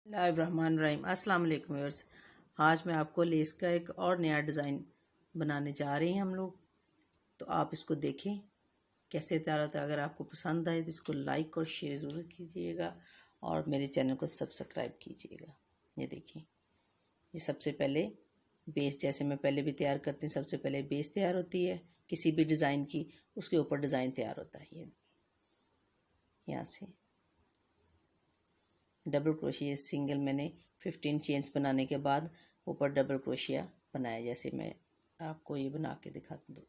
बिस्मिल्लाहिर्रहमानिर्रहीम अस्सलाम वालेकुम व्यूअर्स। आज मैं आपको लेस का एक और नया डिज़ाइन बनाने जा रहे हैं हम लोग। तो आप इसको देखें कैसे तैयार होता है। अगर आपको पसंद आए तो इसको लाइक और शेयर ज़रूर कीजिएगा और मेरे चैनल को सब्सक्राइब कीजिएगा। ये देखिए, ये सबसे पहले बेस, जैसे मैं पहले भी तैयार करती हूँ, सबसे पहले बेस तैयार होती है किसी भी डिज़ाइन की, उसके ऊपर डिज़ाइन तैयार होता है। ये यहाँ से डबल क्रोशिया सिंगल मैंने 15 चेन्स बनाने के बाद ऊपर डबल क्रोशिया बनाया। जैसे मैं आपको ये बना के दिखाती हूँ।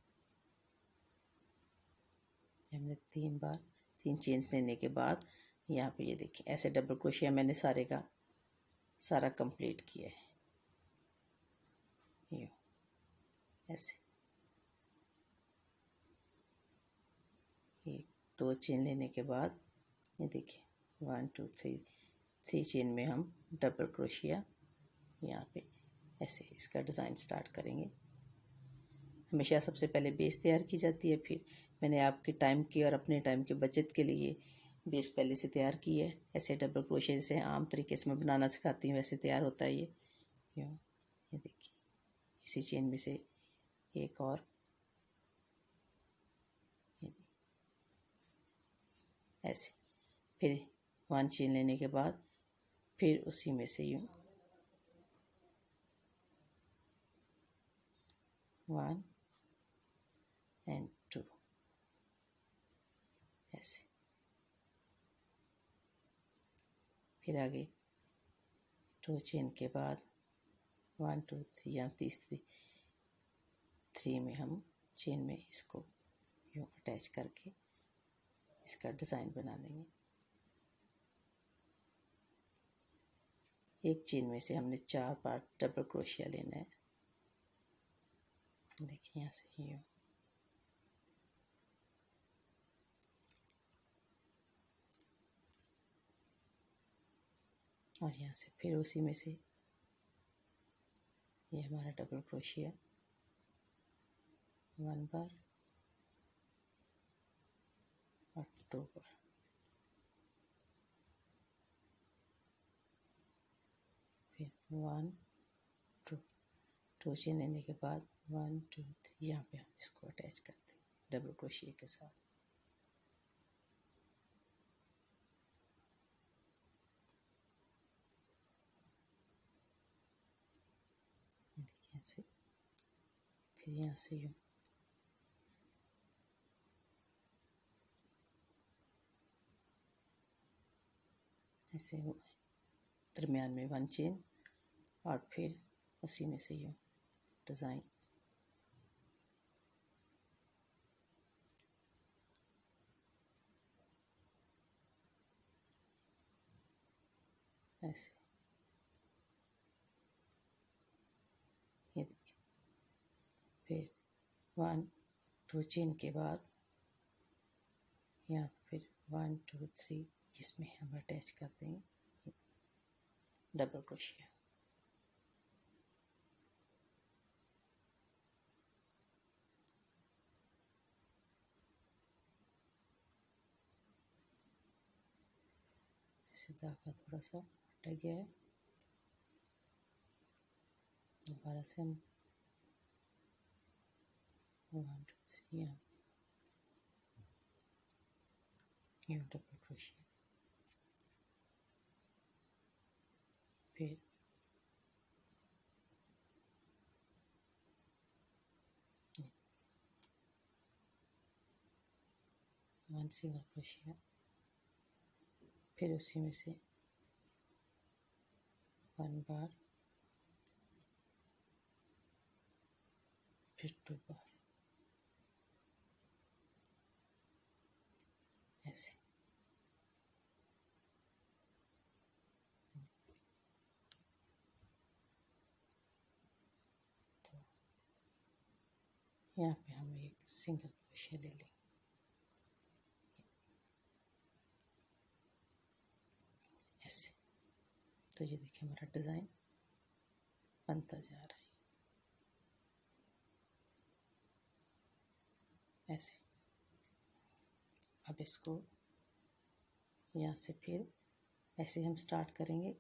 हमने 3 चेन्स लेने के बाद यहाँ पे ये देखिए ऐसे डबल क्रोशिया मैंने सारे का सारा कंप्लीट किया है। ये ऐसे 1-2 चेन लेने के बाद ये देखिए 1 2 3 चेन में हम डबल क्रोशिया यहाँ पे ऐसे इसका डिज़ाइन स्टार्ट करेंगे। हमेशा सबसे पहले बेस तैयार की जाती है, फिर मैंने आपके टाइम की और अपने टाइम की बचत के लिए बेस पहले से तैयार की है। ऐसे डबल क्रोशिया जैसे आम तरीके से मैं बनाना सिखाती हूँ वैसे तैयार होता है। ये देखिए, इसी चेन में से एक और ऐसे, फिर 1 चेन लेने के बाद फिर उसी में से यूँ 1 and 2 ऐसे, फिर आगे 2 चेन के बाद 1 2 3 या तीसरी 3 में हम चेन में इसको यूँ अटैच करके इसका डिज़ाइन बना लेंगे। एक चेन में से हमने 4 बार डबल क्रोशिया लेना है। देखिए यहाँ से यूँ और यहाँ से फिर उसी में से ये हमारा डबल क्रोशिया 1 बार और 2 बार, फिर 1 2 चेन लेने के बाद 1 2 3 यहाँ पे हम इसको अटैच करते हैं डबल क्रोशिया के साथ। देखिए ऐसे, फिर यहाँ से यूँ ऐसे दरमियान में 1 चेन और फिर उसी में से यूँ डिज़ाइन ऐसे। ये देखिए, फिर 1 2 चेन के बाद यहाँ फिर 1 2 3 इसमें हम अटैच कर देंगे डबल क्रोशिया। ऐसे धागा थोड़ा सा हट गया है, दोबारा से हम 1 2 3 यहाँ डबल क्रोशिया, फिर वन सिंगल क्रोशिया, फिर उसी में से 1 बार फिर 2 बार ऐसे। तो यहाँ पे हम एक सिंगल क्रोशिया ले लेंगे ऐसे। तो ये देखिए हमारा डिज़ाइन बनता जा रहा है ऐसे। अब इसको यहाँ से फिर ऐसे हम स्टार्ट करेंगे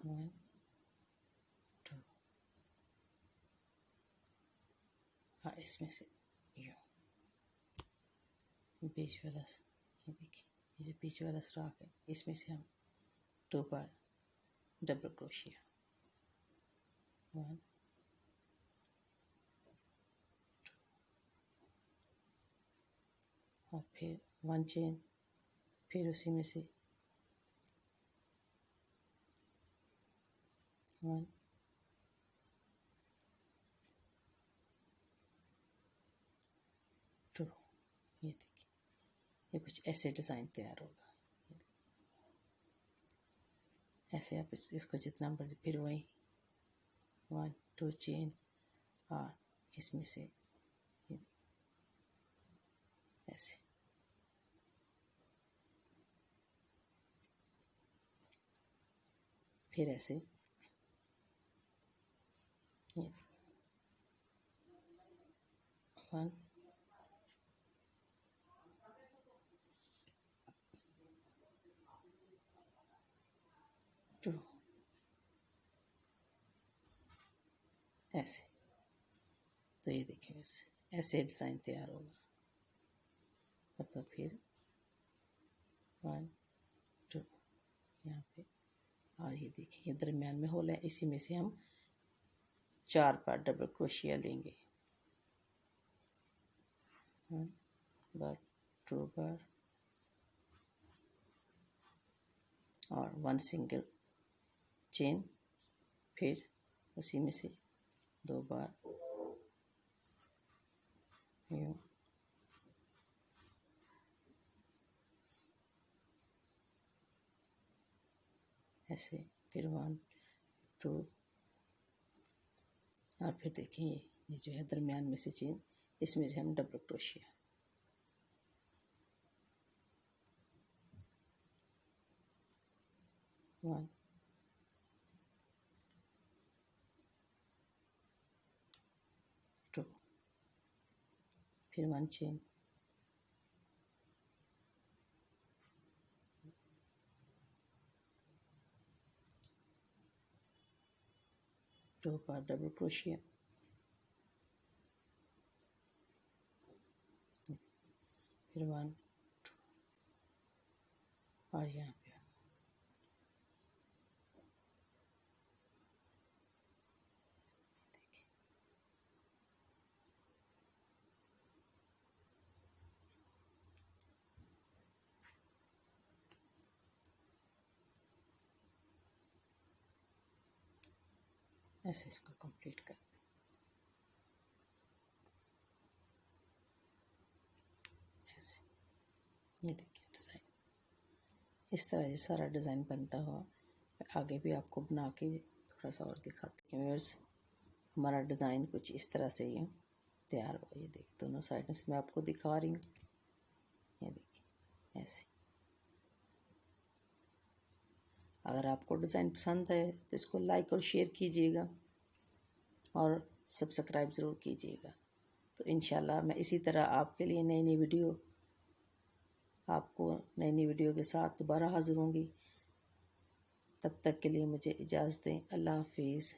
1 2 और इसमें से बीच वाला, ये देखिए ये जो बीच वाला सुराख है इसमें से हम 2 बार डबल क्रोशिया, 1 और फिर 1 चेन, फिर उसी में से 1 2, ये देखिए ये कुछ ऐसे डिज़ाइन तैयार होगा। ऐसे आप इसको जितना मर्जी, फिर वही 1 2 चेन और इसमें से ऐसे, फिर ऐसे ये 1 2 ऐसे। तो ये देखिए ऐसे डिज़ाइन तैयार होगा। अब फिर 1 2 यहाँ पे, और ये देखिए ये दरम्यान में होल है, इसी में से हम 4 बार डबल क्रोशिया लेंगे, 1 बार 2 बार और 1 सिंगल चेन, फिर उसी में से 2 बार यूँ, ऐसे, फिर 1 2 और फिर देखिए ये जो है दरमियान में से चेन, इसमें से हम डबल क्रोशिया, 1 2 फिर 1 चेन, 2 बार डबल क्रोशिया, फिर 1 2 और यहाँ पे देखिए ऐसे इसको कंप्लीट कर दें। ऐसे ये देखिए डिज़ाइन, इस तरह ये सारा डिज़ाइन बनता हुआ आगे भी आपको बना के थोड़ा सा और दिखाते हैं। व्यूअर्स हमारा डिज़ाइन कुछ इस तरह से यूँ तैयार हुआ। ये देखिए दोनों साइडों से मैं आपको दिखा रही हूँ, ये देखिए ऐसे। अगर आपको डिज़ाइन पसंद है तो इसको लाइक और शेयर कीजिएगा और सब्सक्राइब ज़रूर कीजिएगा। तो इंशाल्लाह मैं इसी तरह आपके लिए नई नई वीडियो के साथ दोबारा हाज़िर होंगी। तब तक के लिए मुझे इजाज़त दें। अल्लाह हाफिज़।